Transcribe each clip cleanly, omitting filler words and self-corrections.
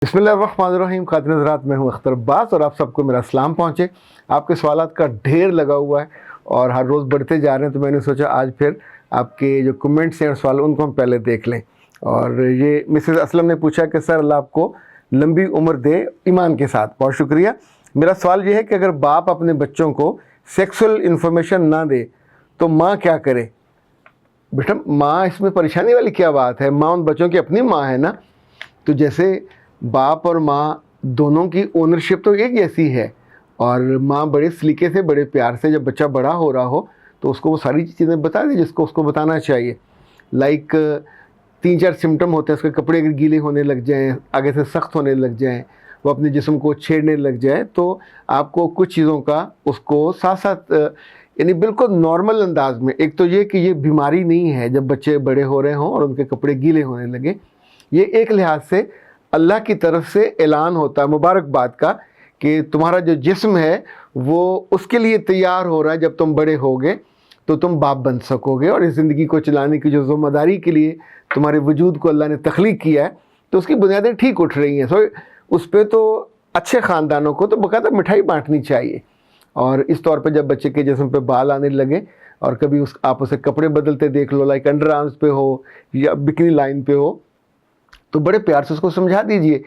बिस्मिल्लाहिर्रहमानिर्रहीम। खातिन हज़रात, मैं हूं अख्तर अब्बास और आप सबको मेरा सलाम पहुंचे। आपके सवालात का ढेर लगा हुआ है और हर रोज़ बढ़ते जा रहे हैं, तो मैंने सोचा आज फिर आपके जो कमेंट्स हैं और सवाल उनको हम पहले देख लें। और ये मिसेस असलम ने पूछा कि सर अल्लाह आपको लंबी उम्र दे ईमान के साथ। बहुत शुक्रिया। मेरा सवाल ये है कि अगर बाप अपने बच्चों को सेक्सुअल इन्फॉर्मेशन ना दे तो माँ क्या करे? बेटा, माँ इसमें परेशानी वाली क्या बात है? माँ उन बच्चों की अपनी माँ है ना। तो जैसे बाप और माँ दोनों की ओनरशिप तो एक जैसी है, और माँ बड़े सलीके से बड़े प्यार से जब बच्चा बड़ा हो रहा हो तो उसको वो सारी चीज़ें बता दे जिसको उसको बताना चाहिए। लाइक 3-4 सिम्टम होते हैं उसके, कपड़े अगर गीले होने लग जाएं, आगे से सख्त होने लग जाएं, वो अपने जिस्म को छेड़ने लग जाए, तो आपको कुछ चीज़ों का उसको साथ साथ यानी बिल्कुल नॉर्मल अंदाज में, एक तो ये कि ये बीमारी नहीं है जब बच्चे बड़े हो रहे हों और उनके कपड़े गीले होने लगे। ये एक लिहाज से अल्लाह की तरफ से ऐलान होता है मुबारकबाद का कि तुम्हारा जो जिस्म है वो उसके लिए तैयार हो रहा है, जब तुम बड़े होगे तो तुम बाप बन सकोगे और इस ज़िंदगी को चलाने की जो ज़िम्मेदारी के लिए तुम्हारे वजूद को अल्लाह ने तख्लीक किया है, तो उसकी बुनियादें ठीक उठ रही हैं। सो उस पर तो अच्छे ख़ानदानों को तो बाकायदा मिठाई बांटनी चाहिए। और इस तौर पे जब बच्चे के जिस्म पे बाल आने लगे और कभी आप उसे कपड़े बदलते देख लो, लाइक अंडर आर्म्स पे हो या बिकनी लाइन पे हो, तो बड़े प्यार से उसको समझा दीजिए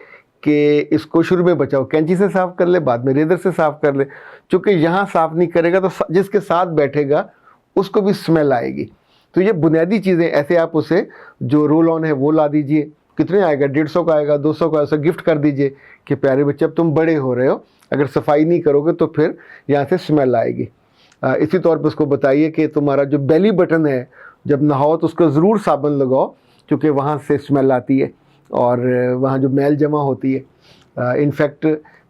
कि इसको शुरू में बचाओ, कैंची से साफ़ कर ले, बाद में रेजर से साफ़ कर ले। चूँकि यहाँ साफ़ नहीं करेगा तो जिसके साथ बैठेगा उसको भी स्मेल आएगी। तो ये बुनियादी चीज़ें, ऐसे आप उसे जो रोल ऑन है वो ला दीजिए। कितने आएगा? 150 का आएगा, 200 का, उसे गिफ्ट कर दीजिए कि प्यारे बच्चे अब तुम बड़े हो रहे हो, अगर सफाई नहीं करोगे तो फिर यहाँ से स्मेल आएगी। इसी तौर पर उसको बताइए कि तुम्हारा जो बेली बटन है जब नहाओ तो उसको ज़रूर साबुन लगाओ, क्योंकि वहाँ से स्मेल आती है और वहाँ जो मैल जमा होती है। इनफैक्ट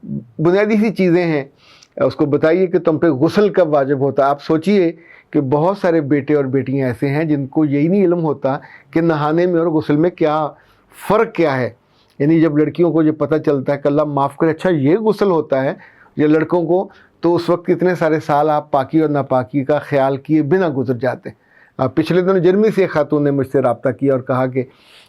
बुनियादी सी चीज़ें हैं। उसको बताइए कि तुम पे गुस्ल कब वाजिब होता है। आप सोचिए कि बहुत सारे बेटे और बेटियां ऐसे हैं जिनको यही नहीं इल्म होता कि नहाने में और गुस्ल में क्या फ़र्क क्या है। यानी जब लड़कियों को ये पता चलता है कि अल्लाह माफ़ करे, अच्छा ये गुस्ल होता है, या लड़कों को, तो उस वक्त इतने सारे साल आप पाकी और नापाकी का ख्याल किए बिना गुजर जाते। पिछले दिनों जर्मनी से एक खातून ने मुझसे रब्ता किया और कहा कि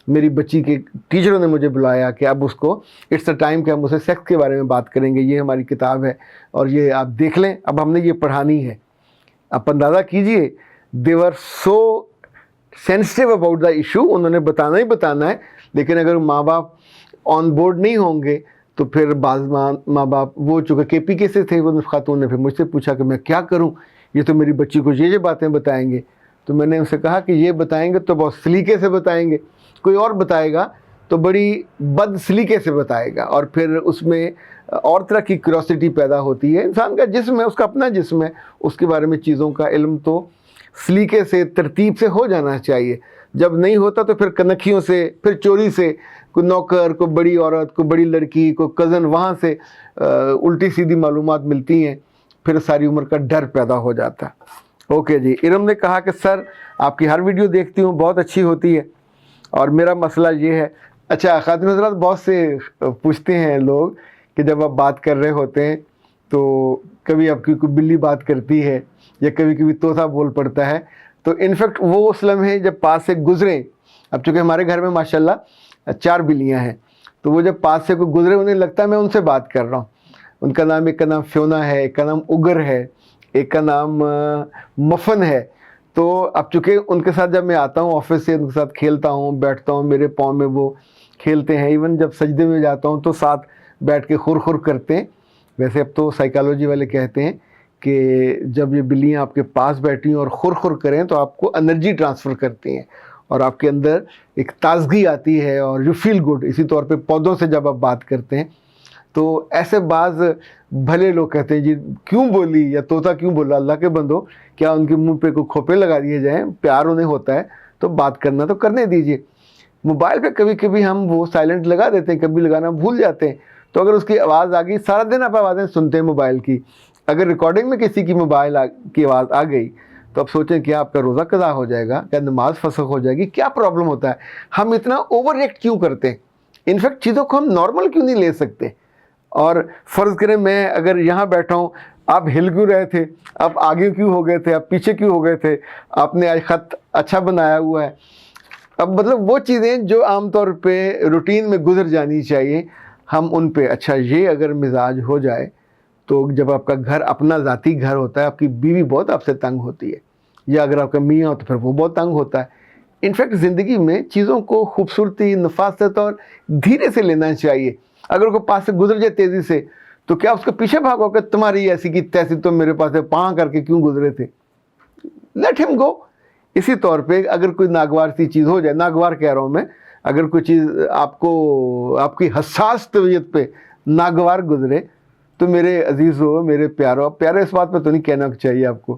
मेरी बच्ची के टीचरों ने मुझे बुलाया कि अब उसको इट्स द टाइम कि हम उसे सेक्स के बारे में बात करेंगे, ये हमारी किताब है और ये आप देख लें, अब हमने ये पढ़ानी है। आप अंदाज़ा कीजिए, they were so sensitive about the issue. उन्होंने बताना ही बताना है, लेकिन अगर माँ बाप ऑन बोर्ड नहीं होंगे तो फिर बाज़ माँ बाप, वो चूँकि KPK से थे, वो खातून ने फिर मुझसे पूछा कि मैं क्या करूँ, ये तो मेरी बच्ची को ये बातें बताएंगे। तो मैंने उनसे कहा कि ये बताएंगे तो बहुत सलीके से बताएंगे, कोई और बताएगा तो बड़ी बद सलीके से बताएगा, और फिर उसमें और तरह की क्यूरोसिटी पैदा होती है। इंसान का जिस्म है, उसका अपना जिस्म है, उसके बारे में चीज़ों का इल्म तो सलीके से, तरतीब से हो जाना चाहिए। जब नहीं होता तो फिर कनखियों से, फिर चोरी से, कोई नौकर, कोई बड़ी औरत, कोई बड़ी लड़की, कोई कज़न, वहाँ से उल्टी सीधी मालूमात मिलती हैं, फिर सारी उम्र का डर पैदा हो जाता है। ओके जी। इरम ने कहा कि सर आपकी हर वीडियो देखती हूँ, बहुत अच्छी होती है और मेरा मसला ये है। अच्छा, खातिन हज़रात, बहुत से पूछते हैं लोग कि जब आप बात कर रहे होते हैं तो कभी आपकी कोई बिल्ली बात करती है या कभी कभी तोता बोल पड़ता है, तो इनफैक्ट वो उस लम्हे जब पास से गुज़रें, अब चूँकि हमारे घर में माशाल्लाह 4 बिल्लियाँ हैं, तो वो जब पास से कोई गुज़रे उन्हें लगता है मैं उनसे बात कर रहा हूँ। उनका नाम, एक का नाम फ्योना है, एक का नाम उगर है, एक का नाम मफन है। तो अब चूँकि उनके साथ जब मैं आता हूँ ऑफिस से, उनके साथ खेलता हूँ, बैठता हूँ, मेरे पाँव में वो खेलते हैं, इवन जब सजदे में जाता हूँ तो साथ बैठ के खुर खुर करते हैं। वैसे अब तो साइकोलॉजी वाले कहते हैं कि जब ये बिल्लियाँ आपके पास बैठी हैं और खुर खुर करें तो आपको एनर्जी ट्रांसफ़र करती हैं और आपके अंदर एक ताजगी आती है और यू फील गुड। इसी तौर पे पौधों से जब आप बात करते हैं तो ऐसे बाज़ भले लोग कहते हैं जी क्यों बोली, या तोता क्यों बोला, अल्लाह के बंदो, क्या उनके मुंह पे कोई खोपे लगा दिए जाएं? प्यार उन्हें होता है तो बात करना तो करने दीजिए। मोबाइल पे कभी कभी हम वो साइलेंट लगा देते हैं, कभी लगाना भूल जाते हैं, तो अगर उसकी आवाज़ आ गई, सारा दिन आप आवाज़ें सुनते हैं मोबाइल की, अगर रिकॉर्डिंग में किसी की मोबाइल की आवाज़ आ गई तो आप सोचें कि आपका रोज़ा कज़ा हो जाएगा, क्या नमाज फसख हो जाएगी, क्या प्रॉब्लम होता है? हम इतना ओवर रिएक्ट क्यों करते हैं? इनफैक्ट चीज़ों को हम नॉर्मल क्यों नहीं ले सकते? और फ़र्ज़ करें मैं अगर यहाँ बैठा हूँ, आप हिल क्यों रहे थे, आप आगे क्यों हो गए थे, आप पीछे क्यों हो गए थे, आपने आज ख़त अच्छा बनाया हुआ है। अब मतलब वो चीज़ें जो आम तौर पे रूटीन में गुजर जानी चाहिए, ہم ان پہ اچھا یہ اگر مزاج ہو جائے تو جب آپ کا گھر اپنا ذاتی گھر ہوتا ہے، آپ کی بیوی بہت آپ سے تنگ ہوتی ہے، یا اگر آپ کا میاں ہو تو پھر وہ بہت تنگ ہوتا ہے۔ انفیکٹ زندگی میں چیزوں کو خوبصورتی، نفاست اور دھیرے سے لینا چاہیے۔ اگر کوئی پاس سے گزر جائے تیزی سے تو کیا اس کے پیچھے بھاگو کہ تمہاری ایسی کی تیسی، تم میرے پاس سے پاں کر کے کیوں گزرے تھے؟ لیٹ ہم گو۔ اسی طور پہ اگر کوئی ناگوار سی چیز ہو جائے، ناگوار کہہ رہا ہوں میں، اگر کوئی چیز آپ کی حساس طبیعت پہ ناگوار گزرے تو میرے عزیزو، میرے پیارو، پیارے اس بات پہ تو نہیں کہنا چاہیے آپ کو،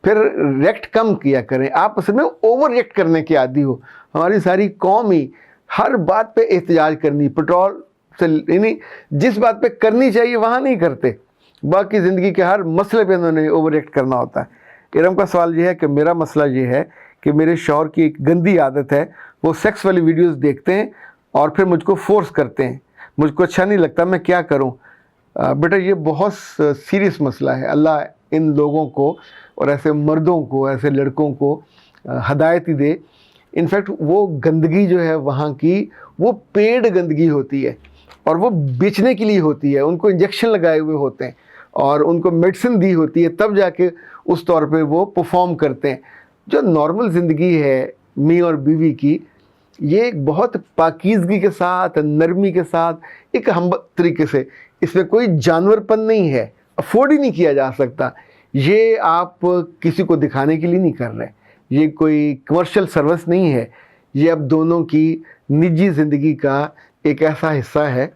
پھر ریئیکٹ کم کیا کریں۔ آپ اصل میں اوور ریئیکٹ کرنے کے عادی ہو۔ ہماری ساری قوم ہی ہر بات پہ احتجاج کرنی، پٹرول سے یعنی جس بات پہ کرنی چاہیے وہاں نہیں کرتے، باقی زندگی کے ہر مسئلے پہ انہوں نے اوور ریئیکٹ کرنا ہوتا ہے۔ ارم کا سوال یہ ہے کہ میرا مسئلہ یہ ہے کہ میرے شوہر کی ایک گندی عادت ہے، وہ سیکس والی ویڈیوز دیکھتے ہیں اور پھر مجھ کو فورس کرتے ہیں، مجھ کو اچھا نہیں لگتا، میں کیا کروں؟ بیٹا یہ بہت سیریس مسئلہ ہے۔ اللہ ان لوگوں کو اور ایسے مردوں کو، ایسے لڑکوں کو ہدایت ہی دے۔ انفیکٹ وہ گندگی جو ہے وہاں کی، وہ پیڈ گندگی ہوتی ہے اور وہ بیچنے کے لیے ہوتی ہے، ان کو انجیکشن لگائے ہوئے ہوتے ہیں اور ان کو میڈیسن دی ہوتی ہے، تب جا کے اس طور پہ وہ پرفارم کرتے ہیں۔ جو نارمل زندگی ہے میاں اور بیوی کی، یہ ایک بہت پاکیزگی کے ساتھ، نرمی کے ساتھ، ایک ہم طریقے سے، اس میں کوئی جانور پن نہیں ہے، افورڈ ہی نہیں کیا جا سکتا۔ یہ آپ کسی کو دکھانے کے لیے نہیں کر رہے، یہ کوئی کمرشل سروس نہیں ہے، یہ اب دونوں کی نجی زندگی کا ایک ایسا حصہ ہے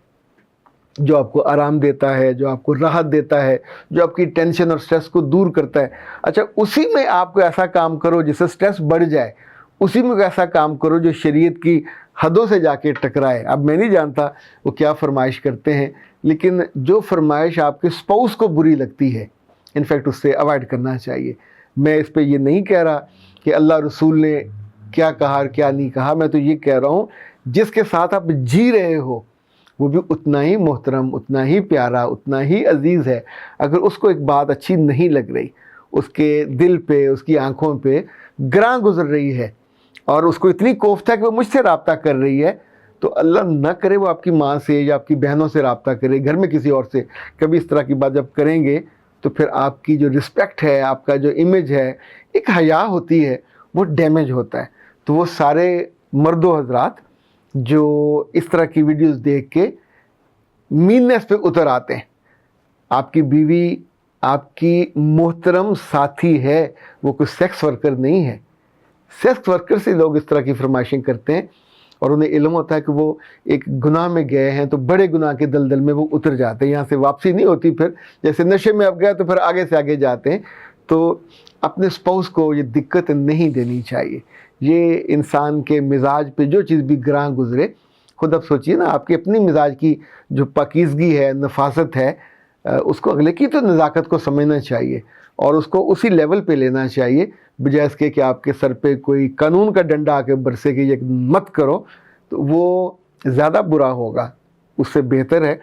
جو آپ کو آرام دیتا ہے، جو آپ کو راحت دیتا ہے، جو آپ کی ٹینشن اور سٹریس کو دور کرتا ہے۔ اچھا اسی میں آپ کو ایسا کام کرو جس سے سٹریس بڑھ جائے، اسی میں ایسا کام کرو جو شریعت کی حدوں سے جا کے ٹکرائے۔ اب میں نہیں جانتا وہ کیا فرمائش کرتے ہیں، لیکن جو فرمائش آپ کے اسپاؤس کو بری لگتی ہے، انفیکٹ اس سے اوائڈ کرنا چاہیے۔ میں اس پہ یہ نہیں کہہ رہا کہ اللہ رسول نے کیا کہا اور کیا نہیں کہا، میں تو یہ کہہ رہا ہوں جس کے ساتھ آپ جی رہے ہو وہ بھی اتنا ہی محترم، اتنا ہی پیارا، اتنا ہی عزیز ہے۔ اگر اس کو ایک بات اچھی نہیں لگ رہی، اس کے دل پہ، اس کی آنکھوں پہ گراں گزر رہی ہے اور اس کو اتنی کوفت ہے کہ وہ مجھ سے رابطہ کر رہی ہے، تو اللہ نہ کرے وہ آپ کی ماں سے یا آپ کی بہنوں سے رابطہ کرے، گھر میں کسی اور سے کبھی اس طرح کی بات جب کریں گے تو پھر آپ کی جو رسپیکٹ ہے، آپ کا جو امیج ہے، ایک حیا ہوتی ہے، وہ ڈیمیج ہوتا ہے۔ تو وہ سارے مرد و حضرات جو اس طرح کی ویڈیوز دیکھ کے میننس پہ اتر آتے ہیں، آپ کی بیوی آپ کی محترم ساتھی ہے، وہ کوئی سیکس ورکر نہیں ہے۔ سیکس ورکر سے لوگ اس طرح کی فرمائشیں کرتے ہیں اور انہیں علم ہوتا ہے کہ وہ ایک گناہ میں گئے ہیں تو بڑے گناہ کے دلدل میں وہ اتر جاتے ہیں، یہاں سے واپسی نہیں ہوتی۔ پھر جیسے نشے میں اب گئے تو پھر آگے سے آگے جاتے ہیں۔ تو اپنے اسپاؤس کو یہ دقت نہیں دینی چاہیے۔ یہ انسان کے مزاج پہ جو چیز بھی گراں گزرے، خود اب سوچیے نا، آپ کی اپنی مزاج کی جو پاکیزگی ہے، نفاست ہے، اس کو اگلے کی تو نزاکت کو سمجھنا چاہیے اور اس کو اسی لیول پہ لینا چاہیے، بجائے اس کے کہ آپ کے سر پہ کوئی قانون کا ڈنڈا آ کے برسے کہ یہ مت کرو، تو وہ زیادہ برا ہوگا۔ اس سے بہتر ہے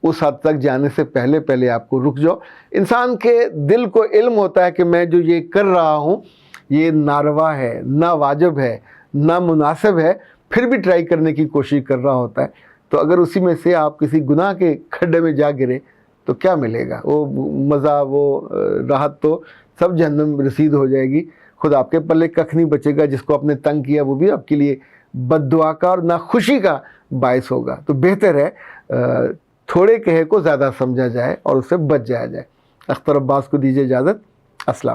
اس حد تک جانے سے پہلے آپ کو رک جاؤ۔ انسان کے دل کو علم ہوتا ہے کہ میں جو یہ کر رہا ہوں یہ ناروا ہے، نا واجب ہے، نا مناسب ہے، پھر بھی ٹرائی کرنے کی کوشش کر رہا ہوتا ہے۔ تو اگر اسی میں سے آپ کسی گناہ کے کھڈے میں جا گرے تو کیا ملے گا؟ وہ مزہ، وہ راحت تو سب جہنم رسید ہو جائے گی۔ خود آپ کے پلے ککھ نہیں بچے گا، جس کو آپ نے تنگ کیا وہ بھی آپ کے لیے بد دعا کا اور ناخوشی کا باعث ہوگا۔ تو بہتر ہے تھوڑے کہے کو زیادہ سمجھا جائے اور اس سے بچ جایا جائے۔ اختر عباس کو دیجیے اجازت۔ السلام۔